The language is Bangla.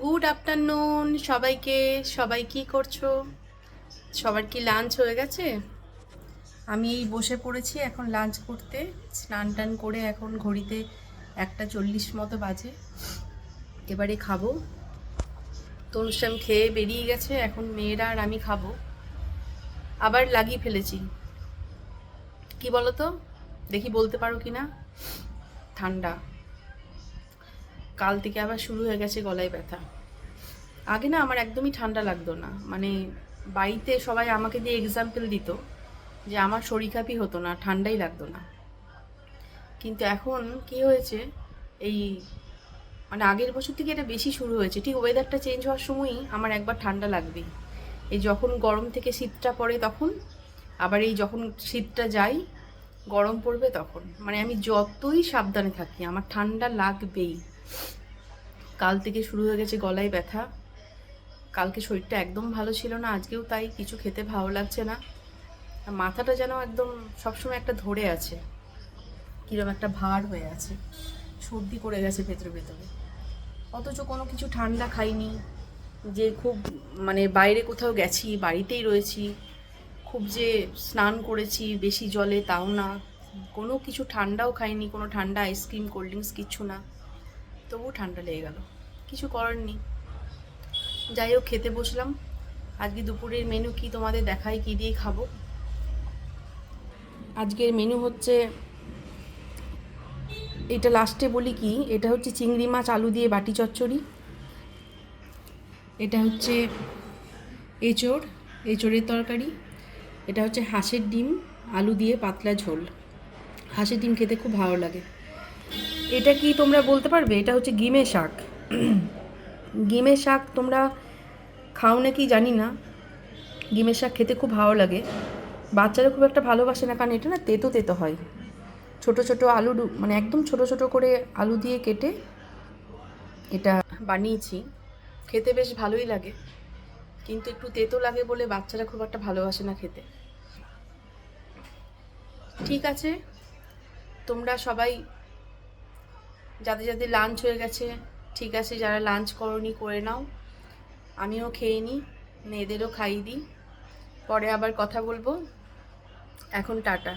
গুড আফটারনুন সবাইকে। সবাই কি করছো? সবার কি লাঞ্চ হয়ে গেছে? আমি এই বসে পড়েছি এখন লাঞ্চ করতে। স্নান টান করে এখন ঘড়িতে 1:40 মতো বাজে। এবারে খাবো। তনুশ্যাম খেয়ে বেরিয়ে গেছে, এখন মেয়েরা আর আমি খাবো। আবার লাগিয়ে ফেলেছি। কি বলো তো, দেখি বলতে পারো কি না? ঠান্ডা। কাল থেকে আবার শুরু হয়ে গেছে গলায় ব্যথা। আগে না আমার একদমই ঠান্ডা লাগতো না, মানে বাড়িতে সবাই আমাকে দিয়ে এক্সাম্পল দিত যে আমার শরীর খারাপই হতো না, ঠান্ডাই লাগতো না। কিন্তু এখন কি হয়েছে, এই মানে আগের বছর থেকে এটা বেশি শুরু হয়েছে। ঠিক ওয়েদারটা চেঞ্জ হওয়ার সময়ই আমার একবার ঠান্ডা লাগবেই। এই যখন গরম থেকে শীতটা পড়ে তখন, আবার এই যখন শীতটা যায় গরম পড়বে তখন, মানে আমি যতই সাবধানে থাকি আমার ঠান্ডা লাগবেই। কাল থেকে শুরু হয়ে গেছে গলায় ব্যথা। কালকে শরীরটা একদম ভালো ছিল না, আজকেও তাই, কিছু খেতে ভালো লাগছে না। মাথাটা যেন একদম সবসময় একটা ধরে আছে, কীরকম একটা ভার হয়ে আছে, সর্দি করে গেছে ভেতরে ভেতরে। অথচ কোনো কিছু ঠান্ডা খাইনি, যে খুব মানে বাইরে কোথাও গেছি, বাড়িতেই রয়েছি, খুব যে স্নান করেছি বেশি জলে তাও না, কোনো কিছু ঠান্ডাও খাইনি, কোনো ঠান্ডা আইসক্রিম কোল্ড ড্রিঙ্কস কিচ্ছু না, তবুও ঠান্ডা লেগে গেল। কিছু করার নেই। যাই হোক, খেতে বসলাম। আজকে দুপুরের মেনু কি তোমাদের দেখাই, কি দিয়ে খাবো। আজকের মেনু হচ্ছে, এটা লাস্টে বলি কি, এটা হচ্ছে চিংড়ি মাছ আলু দিয়ে বাটি চচ্চড়ি। এটা হচ্ছে এঁচোড়ের তরকারি। এটা হচ্ছে হাঁসের ডিম আলু দিয়ে পাতলা ঝোল। হাঁসের ডিম খেতে খুব ভালো লাগে। এটা কি তোমরা বলতে পারবে? এটা হচ্ছে গিমে শাক। গিমে শাক তোমরা খাও নাকি জানি না। গিমের শাক খেতে খুব ভালো লাগে, বাচ্চারা খুব একটা ভালোবাসে না, কারণ এটা না তেতো তেতো হয়। ছোট ছোট আলু, মানে একদম ছোট ছোট করে আলু দিয়ে কেটে এটা বানিয়েছি। খেতে বেশ ভালোই লাগে, কিন্তু একটু তেতো লাগে বলে বাচ্চারা খুব একটা ভালোবাসে না খেতে। ঠিক আছে, তোমরা সবাই যাদের যাদের লাঞ্চ হয়ে গেছে ঠিক আছে, যারা লাঞ্চ করনি করে নাও, আমিও খেয়ে নিই, মেয়েদেরও খাইয়ে দিই, পরে আবার কথা বলবো। এখন টাটা।